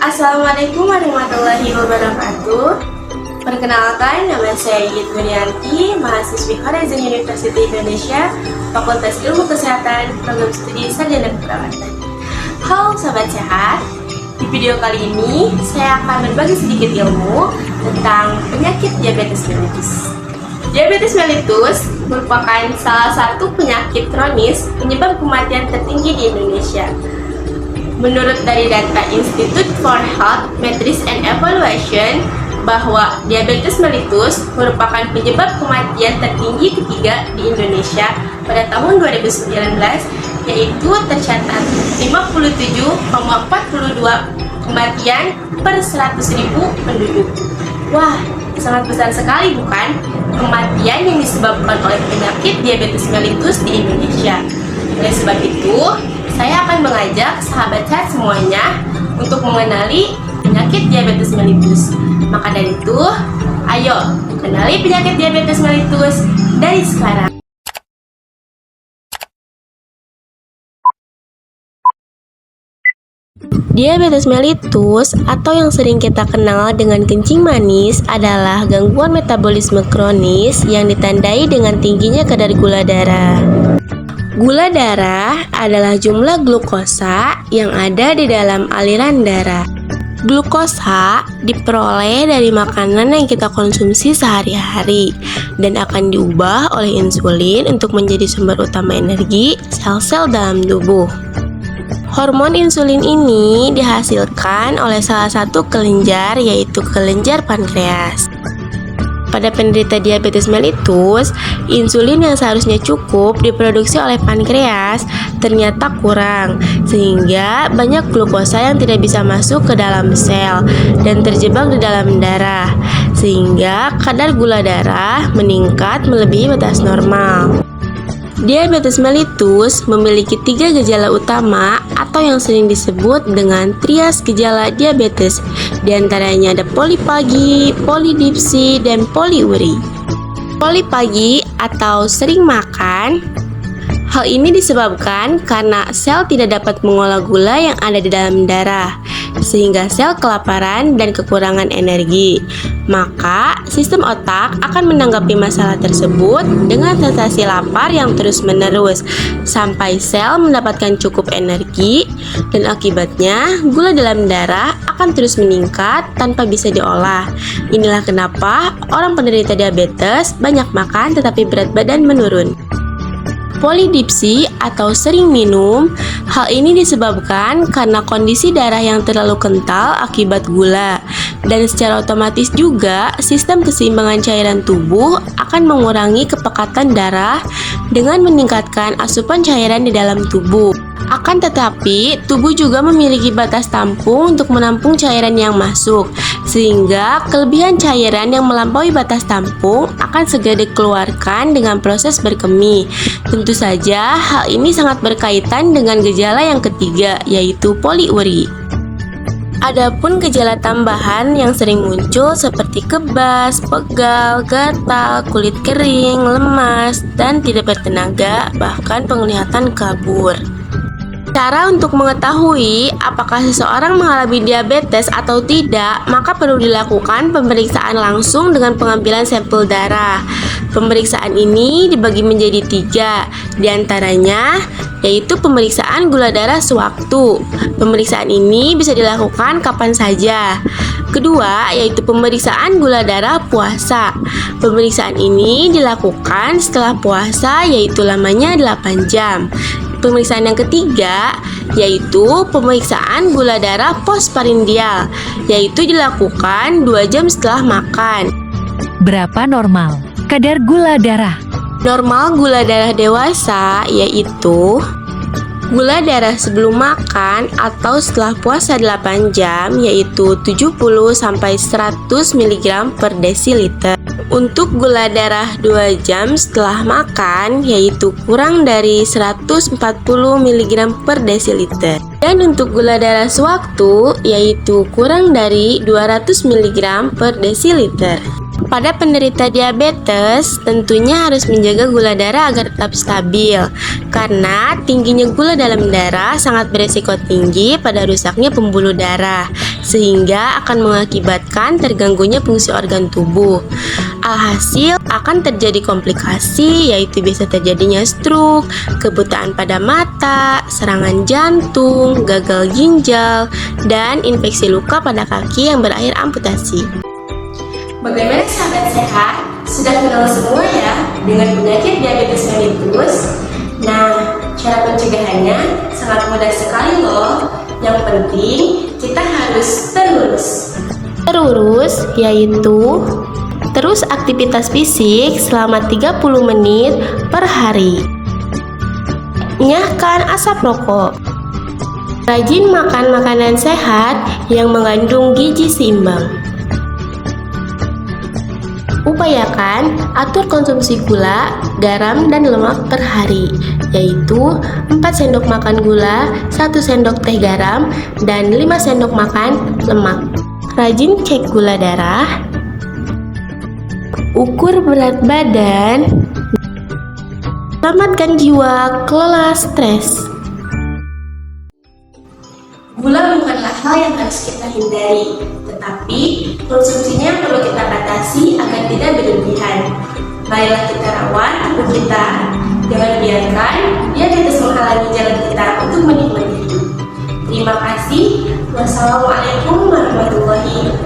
Assalamualaikum warahmatullahi wabarakatuh. Perkenalkan, nama saya Yit Wurianti, mahasiswi Horizon University Indonesia, Fakultas Ilmu Kesehatan, Program Studi Sarjana Keperawatan. Halo Sobat Sehat, di video kali ini saya akan berbagi sedikit ilmu tentang penyakit diabetes mellitus. Diabetes mellitus merupakan salah satu penyakit kronis penyebab kematian tertinggi di Indonesia. Menurut dari data Institute for Health Metrics and Evaluation, bahwa diabetes mellitus merupakan penyebab kematian tertinggi ketiga di Indonesia pada tahun 2019, yaitu tercatat 57,42 kematian per 100.000 penduduk. Wah, sangat besar sekali bukan? Kematian yang disebabkan oleh penyakit diabetes mellitus di Indonesia. Oleh sebab itu, saya akan mengajak sahabat sehat semuanya untuk mengenali penyakit diabetes mellitus. Maka dari itu, ayo kenali penyakit diabetes mellitus dari sekarang. Diabetes mellitus atau yang sering kita kenal dengan kencing manis adalah gangguan metabolisme kronis yang ditandai dengan tingginya kadar gula darah. Gula darah adalah jumlah glukosa yang ada di dalam aliran darah. Glukosa diperoleh dari makanan yang kita konsumsi sehari-hari dan akan diubah oleh insulin untuk menjadi sumber utama energi sel-sel dalam tubuh. Hormon insulin ini dihasilkan oleh salah satu kelenjar, yaitu kelenjar pankreas. Pada penderita diabetes mellitus, insulin yang seharusnya cukup diproduksi oleh pankreas ternyata kurang, sehingga banyak glukosa yang tidak bisa masuk ke dalam sel dan terjebak di dalam darah, sehingga kadar gula darah meningkat melebihi batas normal. Diabetes mellitus memiliki 3 gejala utama atau yang sering disebut dengan trias gejala diabetes. Di antaranya ada polipagi, polidipsi, dan poliuri. Polipagi atau sering makan. Hal ini disebabkan karena sel tidak dapat mengolah gula yang ada di dalam darah, sehingga sel kelaparan dan kekurangan energi. Maka, sistem otak akan menanggapi masalah tersebut dengan sensasi lapar yang terus-menerus, sampai sel mendapatkan cukup energi, dan akibatnya gula dalam darah akan terus meningkat tanpa bisa diolah. Inilah kenapa orang penderita diabetes banyak makan tetapi berat badan menurun. Polidipsi atau sering minum, hal ini disebabkan karena kondisi darah yang terlalu kental akibat gula, dan secara otomatis juga sistem keseimbangan cairan tubuh akan mengurangi kepekatan darah dengan meningkatkan asupan cairan di dalam tubuh. Akan tetapi, tubuh juga memiliki batas tampung untuk menampung cairan yang masuk, sehingga kelebihan cairan yang melampaui batas tampung akan segera dikeluarkan dengan proses berkemih. Tentu saja, hal ini sangat berkaitan dengan gejala yang ketiga, yaitu poliuri. Adapun gejala tambahan yang sering muncul seperti kebas, pegal, gatal, kulit kering, lemas, dan tidak bertenaga, bahkan penglihatan kabur. Cara untuk mengetahui apakah seseorang mengalami diabetes atau tidak, maka perlu dilakukan pemeriksaan langsung dengan pengambilan sampel darah. Pemeriksaan ini dibagi menjadi 3, diantaranya yaitu pemeriksaan gula darah sewaktu. Pemeriksaan ini bisa dilakukan kapan saja. Kedua, yaitu pemeriksaan gula darah puasa. Pemeriksaan ini dilakukan setelah puasa, yaitu lamanya 8 jam. Pemeriksaan yang ketiga yaitu pemeriksaan gula darah postprandial, yaitu dilakukan 2 jam setelah makan. Berapa normal kadar gula darah? Normal gula darah dewasa yaitu gula darah sebelum makan atau setelah puasa 8 jam yaitu 70-100 mg per desiliter. Untuk gula darah 2 jam setelah makan yaitu kurang dari 140 mg per desiliter. Dan untuk gula darah sewaktu yaitu kurang dari 200 mg per desiliter. Pada penderita diabetes, tentunya harus menjaga gula darah agar tetap stabil, karena tingginya gula dalam darah sangat beresiko tinggi pada rusaknya pembuluh darah, sehingga akan mengakibatkan terganggunya fungsi organ tubuh. Alhasil akan terjadi komplikasi, yaitu bisa terjadinya stroke, kebutaan pada mata, serangan jantung, gagal ginjal, dan infeksi luka pada kaki yang berakhir amputasi. Bagaimana sahabat sehat? Sudah kenal semua ya dengan penyakit diabetes mellitus? Nah, cara pencegahannya sangat mudah sekali loh. Yang penting kita harus terurus, yaitu terus aktivitas fisik selama 30 menit per hari. Nyahkan asap rokok. Rajin makan makanan sehat yang mengandung gizi seimbang. Upayakan atur konsumsi gula, garam, dan lemak per hari, yaitu 4 sendok makan gula, 1 sendok teh garam, dan 5 sendok makan lemak. Rajin cek gula darah, ukur berat badan, selamatkan jiwa, kelola stres. Gula bukanlah hal yang harus kita hindari, tetapi konsumsinya perlu kita batasi agar tidak berlebihan. Marilah kita rawat tubuh kita, jangan biarkan diabetes menghalangi jalan kita untuk menikmati hidup. Terima kasih. Wassalamualaikum warahmatullahi wabarakatuh.